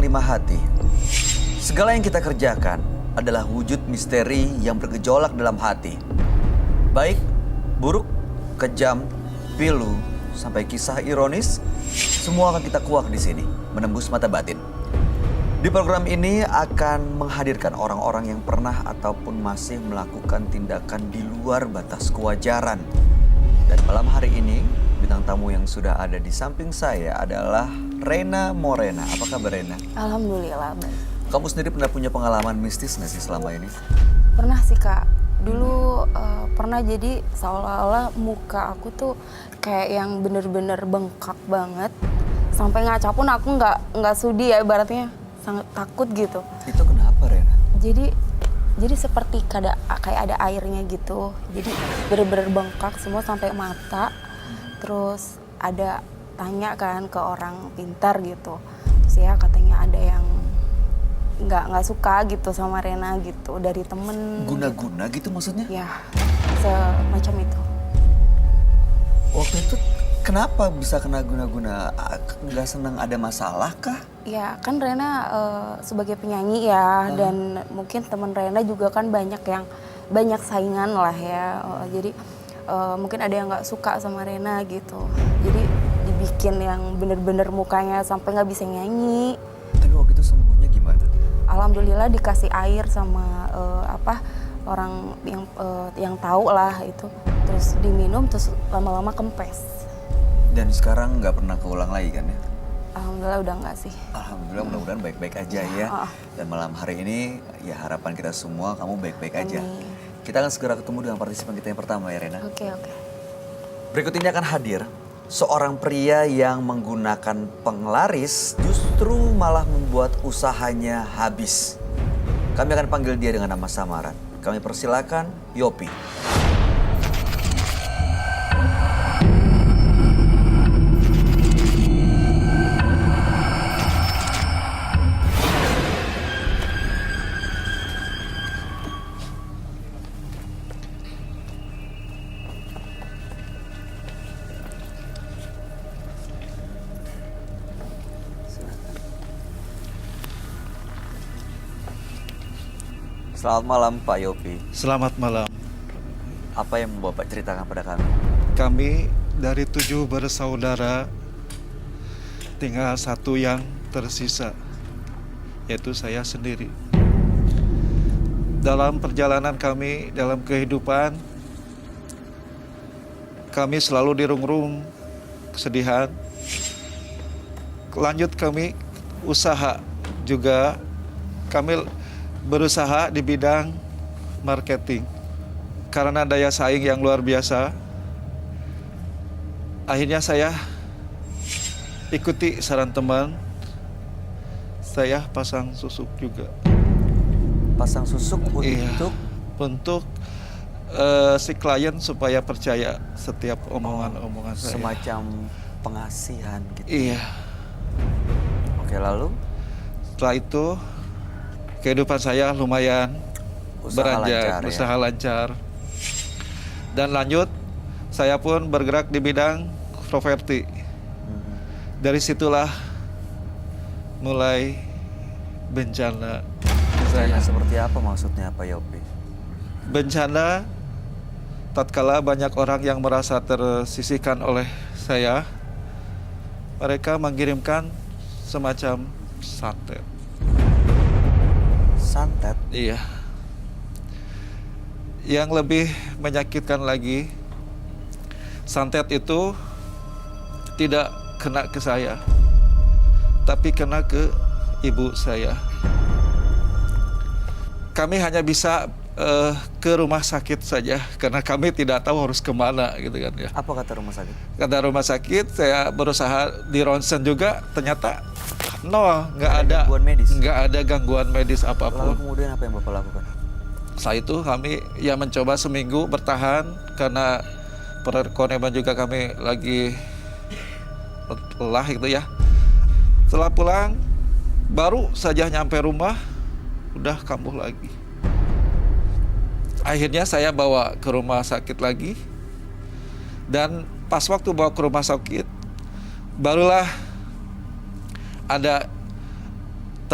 lima hati. Segala yang kita kerjakan adalah wujud misteri yang bergejolak dalam hati. Baik, buruk, kejam, pilu, sampai kisah ironis, semua akan kita kuak di sini, menembus mata batin. Di program ini akan menghadirkan orang-orang yang pernah ataupun masih melakukan tindakan di luar batas kewajaran. Dan malam hari ini, bintang tamu yang sudah ada di samping saya adalah Rena Morena. Apa kabar Rena? Alhamdulillah baik. Kamu sendiri pernah punya pengalaman mistis nggak sih selama ini? Pernah sih Kak. Dulu pernah jadi seolah-olah muka aku tuh kayak yang bener-bener bengkak banget. Sampai ngaca pun aku nggak sudi ya, ibaratnya sangat takut gitu. Itu kenapa Rena? Jadi seperti kayak ada airnya gitu. Jadi bener-bener bengkak semua sampai mata. Terus ada tanya kan ke orang pintar gitu. Terus ya katanya ada yang nggak suka gitu sama Rena gitu dari temen. Guna-guna gitu maksudnya? Ya, semacam itu. Waktu itu kenapa bisa kena guna-guna? Nggak senang ada masalah kah? Ya kan Rena sebagai penyanyi ya, dan mungkin temen Rena juga kan banyak saingan lah ya. Jadi mungkin ada yang nggak suka sama Rena gitu. Jadi dibikin yang bener-bener mukanya sampai nggak bisa nyanyi. Tapi waktu itu sembuhnya gimana? Alhamdulillah dikasih air sama orang yang tahu lah itu. Terus diminum, terus lama-lama kempes. Dan sekarang nggak pernah keulang lagi kan ya? Alhamdulillah udah nggak sih. Alhamdulillah, mudah-mudahan baik-baik aja ya. Dan malam hari ini ya harapan kita semua kamu baik-baik aja. Amin. Kita akan segera ketemu dengan partisipan kita yang pertama ya Rena. Oke. Berikut ini akan hadir seorang pria yang menggunakan penglaris justru malah membuat usahanya habis. Kami akan panggil dia dengan nama samaran. Kami persilakan Yopi. Selamat malam Pak Yopi. Selamat malam. Apa yang mau Bapak ceritakan pada kami? Kami dari 7 bersaudara, tinggal 1 yang tersisa, yaitu saya sendiri. Dalam perjalanan kami, dalam kehidupan, kami selalu dirungrung kesedihan. Lanjut kami usaha juga, kami berusaha di bidang marketing. Karena daya saing yang luar biasa, akhirnya saya ikuti saran teman, saya pasang susuk juga. Pasang susuk Iya, untuk untuk si klien supaya percaya setiap omongan-omongan saya. semacam pengasihan gitu. Iya. Oke, lalu Setelah itu kehidupan saya lumayan beranjak, usaha lancar. Dan lanjut, saya pun bergerak di bidang properti. Dari situlah mulai bencana. Bencana seperti apa maksudnya Pak Yopi? Bencana tatkala banyak orang yang merasa tersisihkan oleh saya, mereka mengirimkan semacam santet. Santet? Iya. Yang lebih menyakitkan lagi, santet itu tidak kena ke saya, tapi kena ke ibu saya. Kami hanya bisa ke rumah sakit saja, karena kami tidak tahu harus kemana gitu kan ya. Apa kata rumah sakit? Kata rumah sakit, saya berusaha di ronsen juga, ternyata nggak ada gangguan medis? Nggak ada gangguan medis Lalu apapun. kemudian apa yang Bapak lakukan? Setelah itu kami ya mencoba seminggu bertahan, karena perekonomian juga kami lagi lelah gitu ya. Setelah pulang, baru saja nyampe rumah, udah kambuh lagi. Akhirnya saya bawa ke rumah sakit lagi. Dan pas waktu bawa ke rumah sakit, barulah ada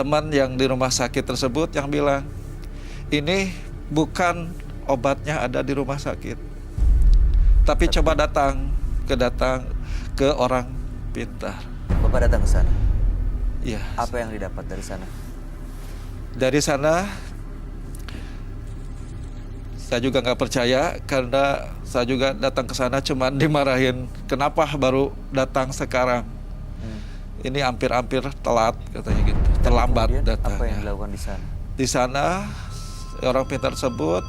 teman yang di rumah sakit tersebut yang bilang, ini bukan obatnya ada di rumah sakit, tapi coba datang ke orang pintar. Bapak datang ke sana. Iya. Apa yang didapat dari sana? Dari sana saya juga nggak percaya karena saya juga datang ke sana cuman dimarahin, kenapa baru datang sekarang? Ini hampir-hampir telat katanya gitu, terlambat Kemudian, datangnya. apa yang dilakukan di sana? Di sana orang pintar tersebut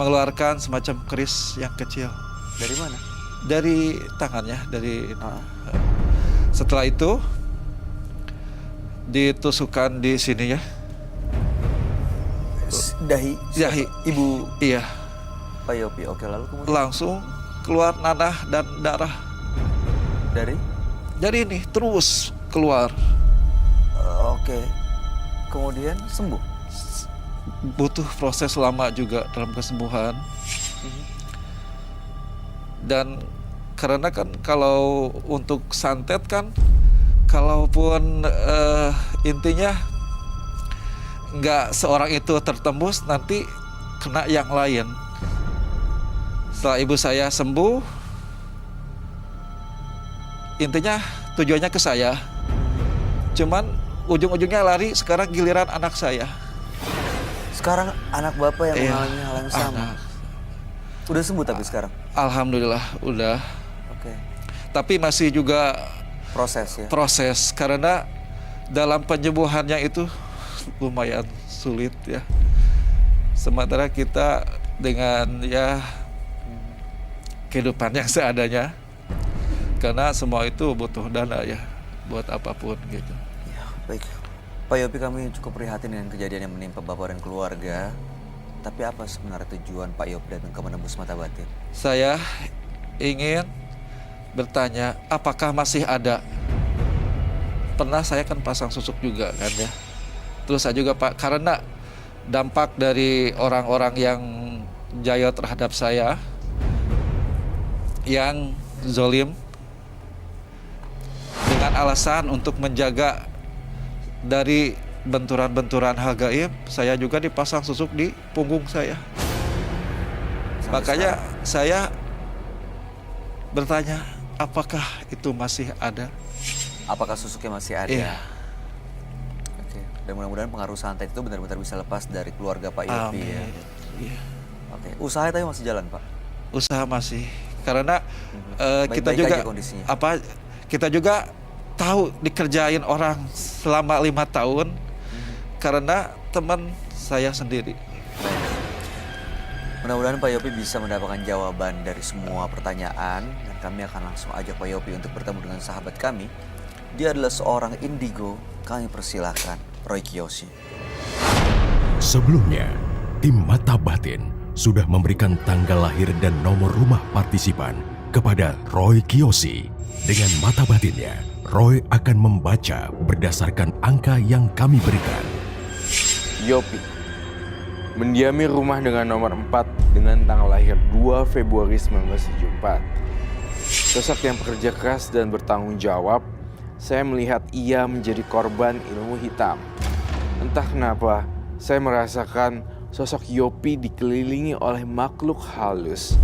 mengeluarkan semacam keris yang kecil Dari mana? dari tangannya, dari Ah. setelah itu ditusukkan di sini ya. Dahi. Dahi. Ibu Iya, Pak Yopi. Oke, lalu kemudian langsung keluar nanah dan darah dari? dari ini terus keluar. Oke. Kemudian sembuh. Butuh proses lama juga dalam kesembuhan. Dan karena kan kalau untuk santet kan, kalaupun intinya nggak seorang itu tertembus, nanti kena yang lain. Setelah ibu saya sembuh, intinya tujuannya ke saya. Cuman ujung-ujungnya lari, sekarang giliran anak saya. Sekarang anak Bapak yang Iya, mengalami hal yang sama. anak. Udah sembuh tapi sekarang. Alhamdulillah udah. Oke. Tapi masih juga Proses ya. proses karena dalam penyembuhannya itu lumayan sulit ya. Sementara kita dengan ya kehidupan yang seadanya, karena semua itu butuh dana ya buat apapun gitu. Ya, baik. Pak Yopi, kami cukup prihatin dengan kejadian yang menimpa Bapak dan keluarga. Tapi apa sebenarnya tujuan Pak Yopi datang ke Menembus Mata Batin? Saya ingin bertanya, apakah masih ada? Pernah saya kan pasang susuk juga kan ya. Terus saya juga Pak, karena dampak dari orang-orang yang jaya terhadap saya, yang zolim, dengan alasan untuk menjaga dari benturan-benturan hal gaib, saya juga dipasang susuk di punggung saya. Makanya saya bertanya, apakah itu masih ada? Apakah susuknya masih ada? Iya. Oke. Dan mudah-mudahan pengaruh santet itu benar-benar bisa lepas dari keluarga Pak Yopi ya. Amin. Iya. Oke. Usaha tapi masih jalan, Pak. Usaha masih, karena kita Baik-baik juga aja kondisinya. kita juga tahu dikerjain orang selama 5 tahun karena teman saya sendiri. Baik. Mudah-mudahan Pak Yopi bisa mendapatkan jawaban dari semua pertanyaan. Dan kami akan langsung ajak Pak Yopi untuk bertemu dengan sahabat kami. Dia adalah seorang indigo. Kami persilahkan Roy Kiyoshi. Sebelumnya, tim Mata Batin sudah memberikan tanggal lahir dan nomor rumah partisipan kepada Roy Kiyoshi. Dengan mata batinnya, Roy akan membaca berdasarkan angka yang kami berikan. Yopi mendiami rumah dengan nomor 4 dengan tanggal lahir 2 Februari 1974. Sosok yang bekerja keras dan bertanggung jawab, saya melihat ia menjadi korban ilmu hitam. Entah kenapa, saya merasakan sosok Yopi dikelilingi oleh makhluk halus.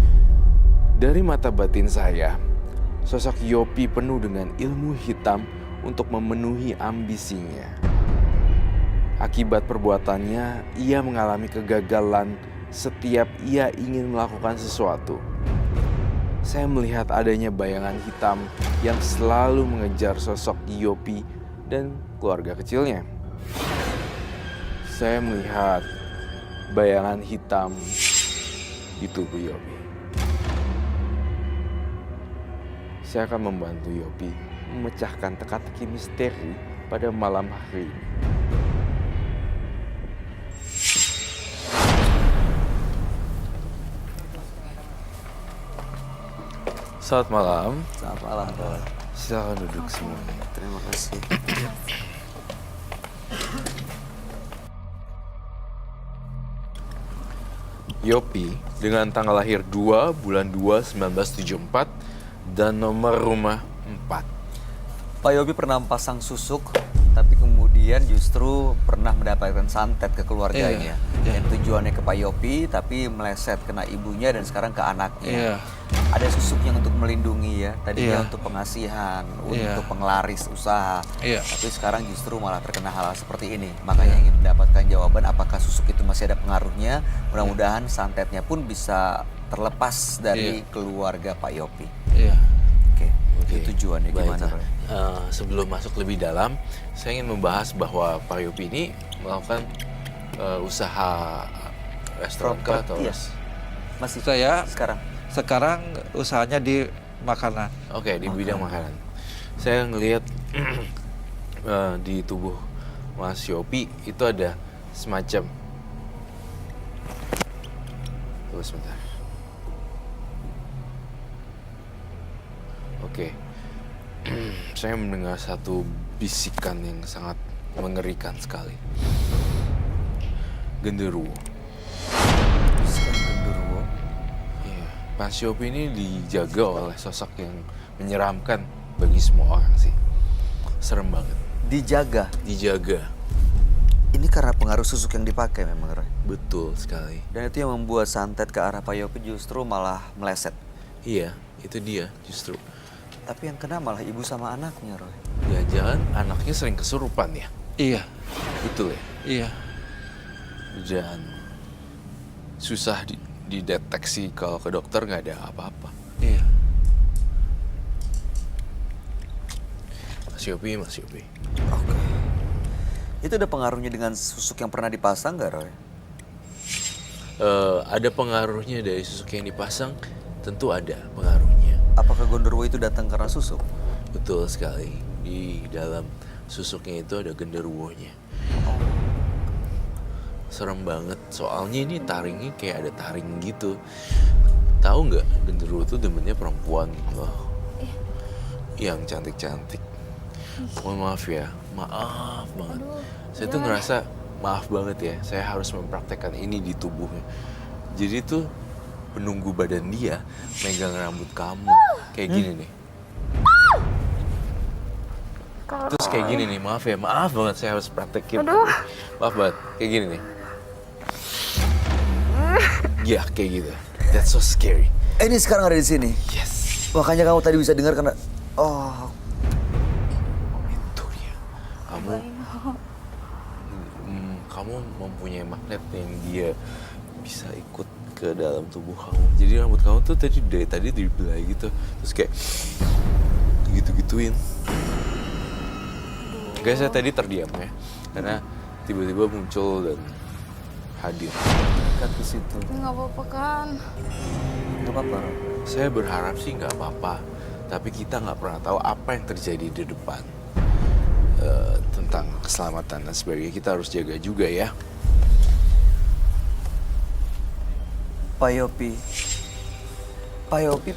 Dari mata batin saya, sosok Yopi penuh dengan ilmu hitam untuk memenuhi ambisinya. Akibat perbuatannya, ia mengalami kegagalan setiap ia ingin melakukan sesuatu. Saya melihat adanya bayangan hitam yang selalu mengejar sosok Yopi dan keluarga kecilnya. Saya melihat bayangan hitam di tubuh Yopi. Saya akan membantu Yopi memecahkan teka-teki misteri pada malam hari ini. Selamat malam. Selamat malam, Pak. Silakan duduk semuanya. Terima kasih. Yopi dengan tanggal lahir 2 bulan 2 1974 dan nomor rumah 4. Pak Yopi pernah pasang susuk, tapi kemudian kemudian justru pernah mendapatkan santet ke keluarganya. Iya. Yang tujuannya ke Pak Yopi, tapi meleset kena ibunya dan sekarang ke anaknya. Iya. Ada susuk yang untuk melindungi ya. Tadinya Iya. untuk pengasihan, Iya. untuk penglaris usaha. Iya. Tapi sekarang justru malah terkena hal seperti ini. Makanya ingin mendapatkan jawaban apakah susuk itu masih ada pengaruhnya. Mudah-mudahan santetnya pun bisa terlepas dari keluarga Pak Yopi. Iya. Oke, Oke, itu tujuannya baik. gimana, Roy? Sebelum masuk lebih dalam, saya ingin membahas bahwa Pak Yopi ini melakukan usaha restoran kah atau Properti ya? Masih Saya sekarang usahanya di makanan. Oke, di bidang makanan. Saya ngelihat di tubuh Mas Yopi itu ada semacam. Tunggu sebentar. Oke. Saya mendengar satu bisikan yang sangat mengerikan sekali. Genderuwo. Bisikan genderuwo. Iya, Mas Yopi ini dijaga oleh sosok yang menyeramkan bagi semua orang sih. Serem banget. Dijaga. Dijaga. Ini karena pengaruh susuk yang dipakai memang, Roy. Betul sekali. Dan itu yang membuat santet ke arah Pak Yopi justru malah meleset. Iya, itu dia justru. Tapi yang kena malah ibu sama anaknya, Roy. Jangan-jangan anaknya sering kesurupan ya? Iya. Betul ya? Iya. Dan susah dideteksi kalau ke dokter nggak ada apa-apa. Iya. Mas Yopi. Oke. Itu ada pengaruhnya dengan susuk yang pernah dipasang nggak, Roy? Ada pengaruhnya dari susuk yang dipasang? Tentu ada pengaruhnya. Apakah genderuwo itu datang karena susuk? Betul sekali. Di dalam susuknya itu ada genderuwonya. Serem banget. Soalnya ini taringnya kayak ada taring gitu. Tahu nggak, genderuwo itu demennya perempuan loh. Yang cantik-cantik. Mohon maaf ya, maaf banget. Saya tuh ngerasa maaf banget ya. Saya harus mempraktekkan ini di tubuhnya. Jadi tuh penunggu badan dia megang rambut kamu kayak gini nih. Terus kayak gini nih, maaf banget saya harus praktekin. Maaf banget, kayak gini nih. Ya kayak gitu. That's so scary. Ini sekarang ada di sini. Yes. Makanya kamu tadi bisa dengar karena Itu dia. Kamu mempunyai magnet yang dia bisa ikut ke dalam tubuh kamu. Jadi rambut kamu tuh dari tadi dibelai gitu. Terus kayak gitu-gituin. Guys, saya tadi terdiam ya. Karena tiba-tiba muncul dan hadir. dekat ke situ. Nggak apa-apa kan? Gak apa-apa, Roy. Saya berharap sih nggak apa-apa. Tapi kita nggak pernah tahu apa yang terjadi di depan. Tentang keselamatan dan sebagainya. Kita harus jaga juga ya. Pak Yopi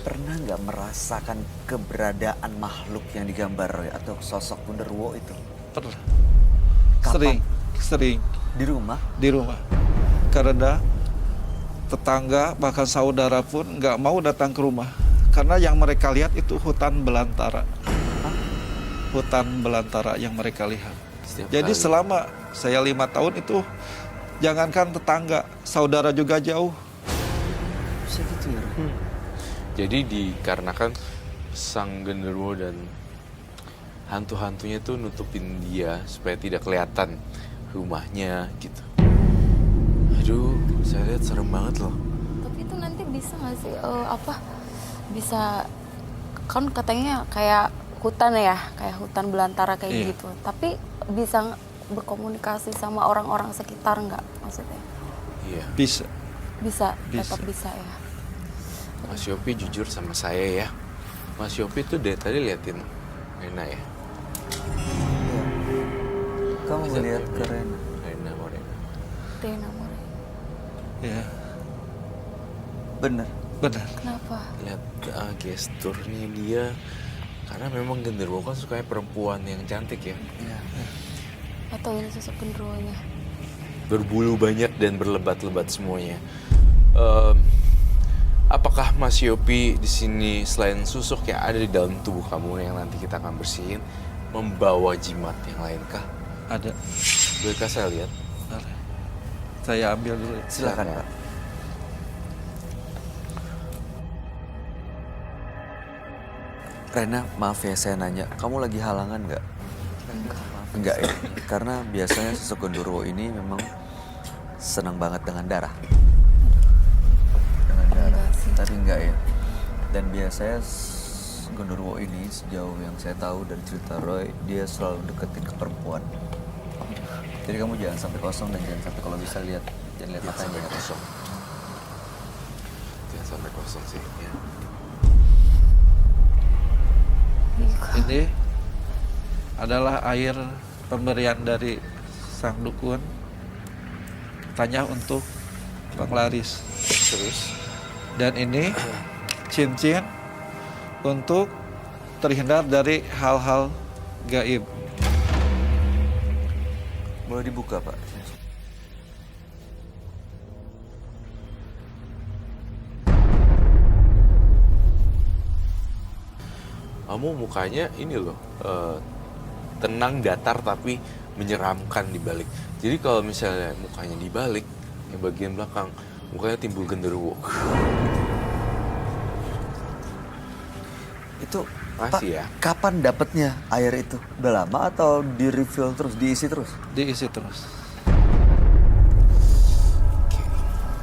pernah nggak merasakan keberadaan makhluk yang digambar, Roy, atau sosok genderuwo itu? Pernah. Kapan? Sering Di rumah? di rumah. Karena tetangga bahkan saudara pun nggak mau datang ke rumah karena yang mereka lihat itu hutan belantara. Hutan belantara yang mereka lihat. Setiap Jadi kali. selama saya 5 tahun itu jangankan tetangga, saudara juga jauh. Bisa gitu ya, Roy? Jadi dikarenakan sang genderuwo dan hantu-hantunya tuh nutupin dia supaya tidak kelihatan rumahnya gitu. Aduh, saya lihat serem banget loh. Tapi itu nanti bisa nggak sih bisa kan katanya kayak hutan ya, kayak hutan belantara kayak Iya. gitu. Tapi bisa berkomunikasi sama orang-orang sekitar nggak maksudnya? Iya, Bisa. Bisa, Bisa. tetap bisa ya. Mas Yopi jujur sama saya ya. Mas Yopi tuh dari tadi liatin Rena ya. Iya. Kamu melihat ke Rena. Rena. Rena More. Ya, Bener. benar. Kenapa? Lihat gesturnya dia. Karena memang genderuwo kan sukanya perempuan yang cantik ya. Iya. Atau ini sosok genderuwonya? Berbulu banyak dan berlebat-lebat semuanya. Apakah Mas Yopi di sini selain susuk yang ada di dalam tubuh kamu yang nanti kita akan bersihin, membawa jimat yang lain kah? Ada. Bolehkah saya lihat? Boleh. Saya ambil dulu. Silakan, Pak. Rena, maaf ya saya nanya, kamu lagi halangan nggak? Enggak ya, karena biasanya sosok Gondorwo ini memang senang banget dengan darah. Dengan darah, Enggak sih. tapi enggak ya. Dan biasanya Gondorwo ini sejauh yang saya tahu dari cerita Roy, dia selalu deketin ke perempuan. Jadi kamu jangan sampai kosong dan jangan sampai kalau bisa jangan lihat matanya ya. Kosong. Jangan sampai kosong sih. Ya. Ini adalah air pemberian dari sang dukun. Tanya untuk penglaris. Terus Dan ini cincin untuk terhindar dari hal-hal gaib. Boleh dibuka, Pak? kamu mukanya ini loh tenang datar tapi menyeramkan di balik. Jadi kalau misalnya mukanya dibalik, yang bagian belakang mukanya timbul genderuwo. Itu Pasti Pak, ya. kapan dapatnya air itu? Udah lama atau di refill terus, diisi terus? Diisi terus.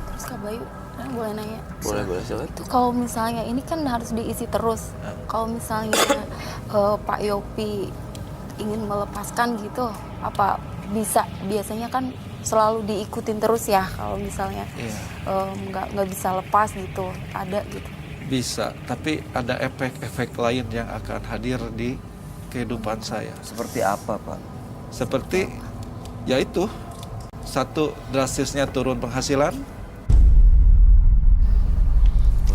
Terus Kak Bayu, boleh nanya? Boleh silakan. Itu kalau misalnya ini kan harus diisi terus. Kalau misalnya Pak Yopi ingin melepaskan gitu, apa bisa? Biasanya kan selalu diikutin terus ya. Kalau misalnya Iya. nggak bisa lepas gitu, ada gitu. Bisa, tapi ada efek-efek lain yang akan hadir di kehidupan saya. Seperti apa, Pak? Seperti yaitu satu, drastisnya turun penghasilan.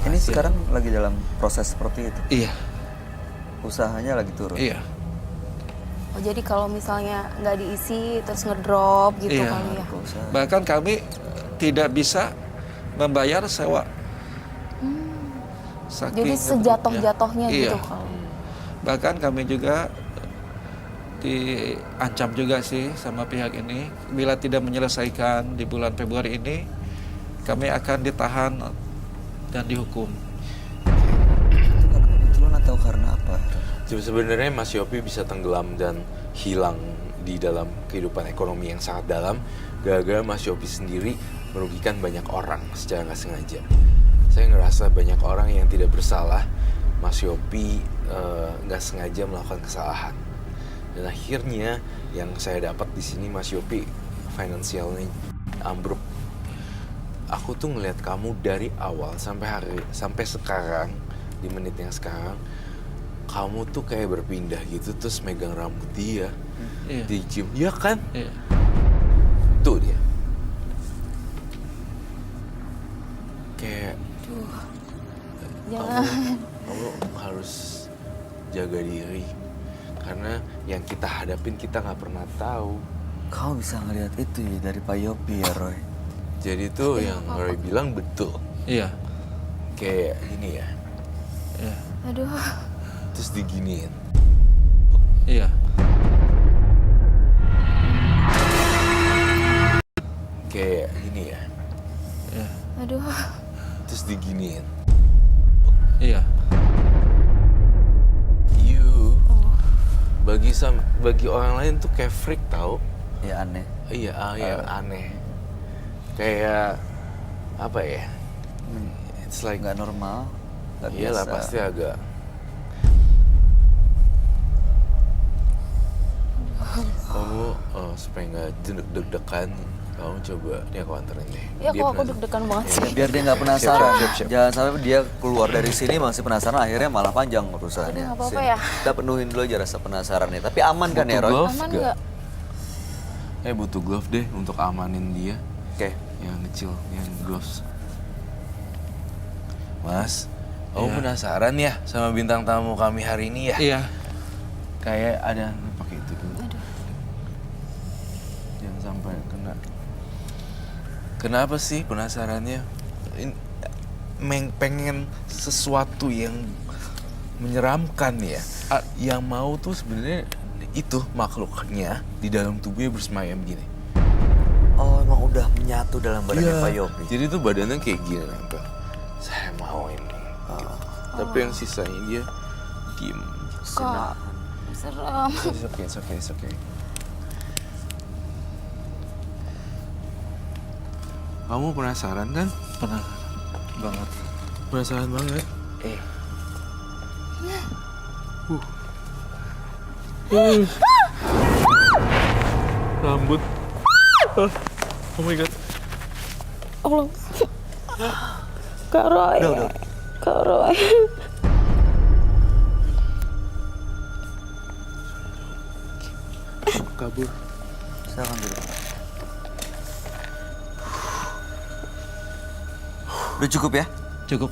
Ini sekarang lagi dalam proses seperti itu. Iya, Usahanya lagi turun. iya, Oh, jadi kalau misalnya nggak diisi terus ngedrop gitu Iya. kali ya. Usaha. bahkan kami tidak bisa membayar sewa. Saking- Jadi sejatuh-jatuhnya Iya. gitu kalau. Bahkan kami juga diancam juga sih sama pihak ini, bila tidak menyelesaikan di bulan Februari ini, kami akan ditahan dan dihukum. Itu karena kebetulan atau karena apa? Jadi sebenarnya Mas Yopi bisa tenggelam dan hilang di dalam kehidupan ekonomi yang sangat dalam gara-gara Mas Yopi sendiri merugikan banyak orang secara nggak sengaja. Saya ngerasa banyak orang yang tidak bersalah, Mas Yopi nggak sengaja melakukan kesalahan. Dan akhirnya yang saya dapat di sini Mas Yopi finansialnya ambruk. Aku tuh ngelihat kamu dari awal sampai sekarang, di menit yang sekarang, kamu tuh kayak berpindah gitu terus megang rambut dia Iya. di gym, ya kan? Iya. Tuh dia. Kayak Jangan. kamu harus jaga diri karena yang kita hadapin kita nggak pernah tahu. Kamu bisa ngelihat itu ya dari Pak Yopi ya, Roy? Jadi tuh yang Roy bilang betul. Iya. Kayak gini ya, Iya. Aduh. terus diginiin. Iya. Kayak gini ya, Iya. Aduh. terus diginiin. Iya. You bagi orang lain tuh kayak freak tau. Ya aneh. Iya, aneh. Kayak apa ya? It's like Nggak normal. Nggak iyalah biasa. pasti agak. Kamu supaya nggak deg-degan, kamu coba ini aku anterin deh. Ya Dia kok aku pernah- deg-degan banget sih. Biar dia nggak penasaran. Siap. Jangan sampai dia keluar dari sini masih penasaran, akhirnya malah panjang urusannya. Aduh, nggak apa-apa Sini. ya. Kita penuhin dulu aja rasa penasarannya. Tapi aman kan ya, Butuh Roy? glove Aman nggak? nggak? Butuh glove deh untuk amanin dia. Oke. Yang kecil, yang gloves. Mas, kamu Iya. penasaran ya sama bintang tamu kami hari ini ya? Iya. Kayak ada pakai itu dulu. Aduh. Jangan sampai kena. Kenapa sih penasarannya? Pengen sesuatu yang menyeramkan ya. Yang mau tuh sebenarnya itu makhluknya di dalam tubuhnya bersemayam gini. Oh, emang udah menyatu dalam badannya Iya. Pak Yopi. Jadi tuh badannya kayak gini nempel. Saya mau ini. Gitu. Tapi yang sisanya dia diem. Kak, serem. It's okay. Kamu penasaran kan? Pernah banget. Penasaran banget. Rambut. Oh my god. Allah. Kak Roy. Udah. Kak Roy. Kabur. Silakan dulu. Udah cukup ya? Cukup.